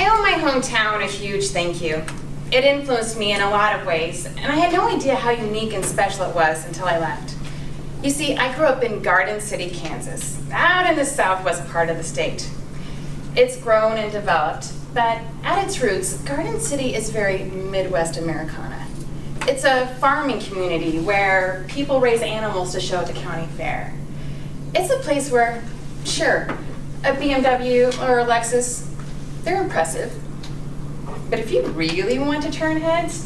owe my hometown a huge thank you. It influenced me in a lot of ways, and I had no idea how unique and special it was until I left. You see, I grew up in Garden City, Kansas, out in the southwest part of the state. It's grown and developed, but at its roots, Garden City is very Midwest Americana. It's a farming community where people raise animals to show at the county fair. It's a place where, sure, a BMW or a Lexus, they're impressive. But if you really want to turn heads,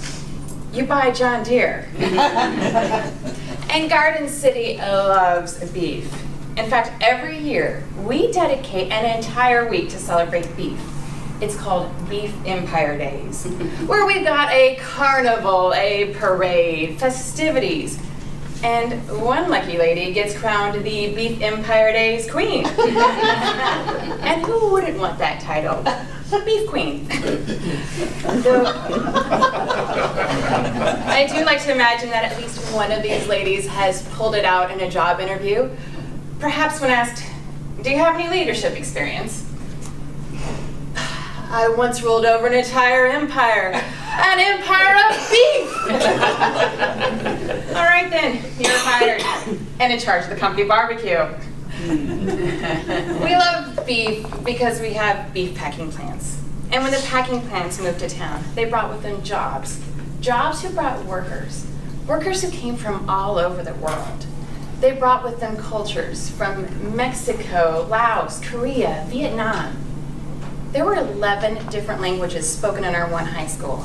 you buy John Deere. And Garden City loves beef. In fact, every year, we dedicate an entire week to celebrate beef. It's called Beef Empire Days, where we've got a carnival, a parade, festivities, and one lucky lady gets crowned the Beef Empire Days Queen. And who wouldn't want that title? Beef Queen. Though, I do like to imagine that at least one of these ladies has pulled it out in a job interview, perhaps when asked, "Do you have any leadership experience?" "I once ruled over an entire empire. An empire of beef!" "All right then, you're hired and in charge of the company barbecue." We love beef because we have beef packing plants. And when the packing plants moved to town, they brought with them jobs. Jobs who brought workers. Workers who came from all over the world. They brought with them cultures from Mexico, Laos, Korea, Vietnam. There were 11 different languages spoken in our one high school.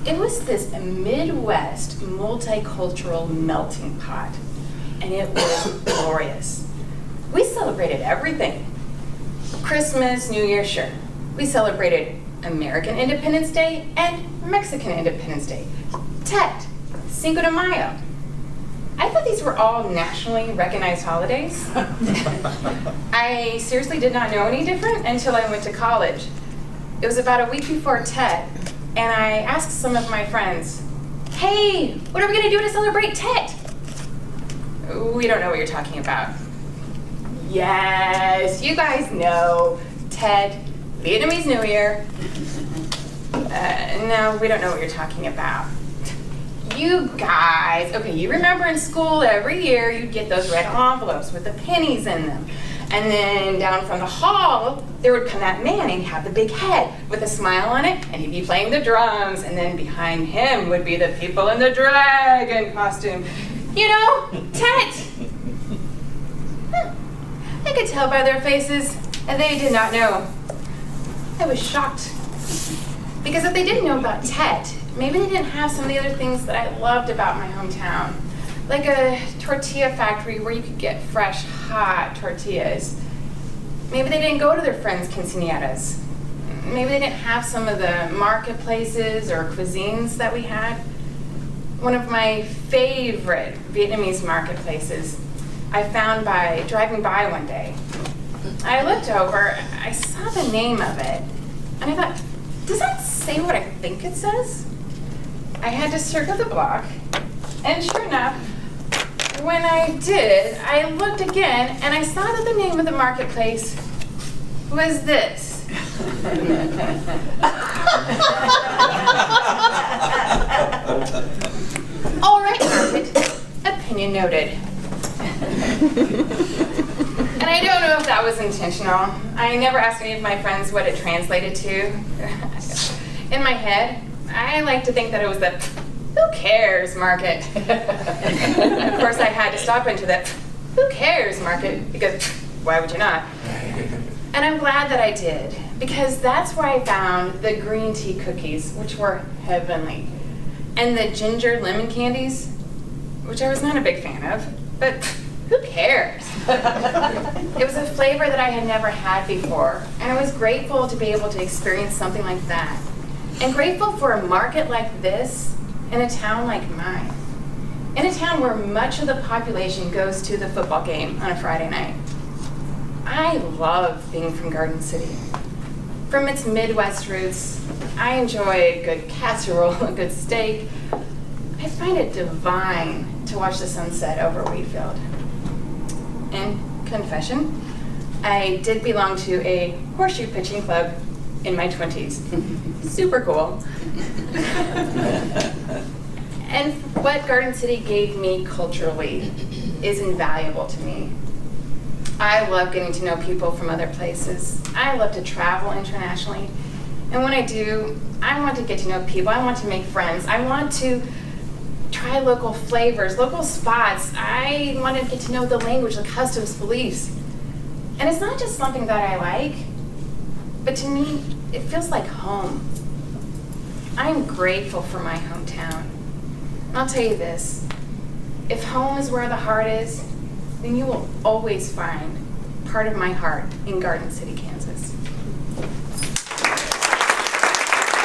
It was this Midwest multicultural melting pot, and it was glorious. We celebrated everything. Christmas, New Year, sure. We celebrated American Independence Day and Mexican Independence Day. Tet, Cinco de Mayo. I thought these were all nationally recognized holidays. I seriously did not know any different until I went to college. It was about a week before Tet, and I asked some of my friends, "Hey, what are we gonna do to celebrate Tet?" "We don't know what you're talking about." Yes, you guys know Tet, Vietnamese New Year. No, we don't know what you're talking about. You guys, okay, you remember in school every year you'd get those red envelopes with the pennies in them. And then down from the hall, there would come that man and he'd have the big head with a smile on it, and he'd be playing the drums, and then behind him would be the people in the dragon costume. You know, Tet. I could tell by their faces, and they did not know. I was shocked. Because if they didn't know about Tet, maybe they didn't have some of the other things that I loved about my hometown. Like a tortilla factory where you could get fresh, hot tortillas. Maybe they didn't go to their friends' quinceañeras. Maybe they didn't have some of the marketplaces or cuisines that we had. One of my favorite Vietnamese marketplaces I found by driving by one day. I looked over, I saw the name of it, and I thought, does that say what I think it says? I had to circle the block, and sure enough, when I did, I looked again, and I saw that the name of the marketplace was this. All right, market, opinion noted. And I don't know if that was intentional. I never asked any of my friends what it translated to. In my head, I like to think that it was the "who cares" market. Of course, I had to stop into the "who cares" market because why would you not? And I'm glad that I did, because that's where I found the green tea cookies, which were heavenly, and the ginger lemon candies, which I was not a big fan of, but who cares? It was a flavor that I had never had before, and I was grateful to be able to experience something like that, and grateful for a market like this in a town like mine, in a town where much of the population goes to the football game on a Friday night. I love being from Garden City. From its Midwest roots, I enjoy a good casserole, a good steak. I find it divine to watch the sunset over Wheatfield. And confession, I did belong to a horseshoe pitching club in my 20s. Super cool. And what Garden City gave me culturally is invaluable to me. I love getting to know people from other places. I love to travel internationally. And when I do, I want to get to know people. I want to make friends. I want to try local flavors, local spots. I want to get to know the language, the customs, beliefs. And it's not just something that I like, but to me, it feels like home. I'm grateful for my hometown. And I'll tell you this, if home is where the heart is, then you will always find part of my heart in Garden City, Kansas.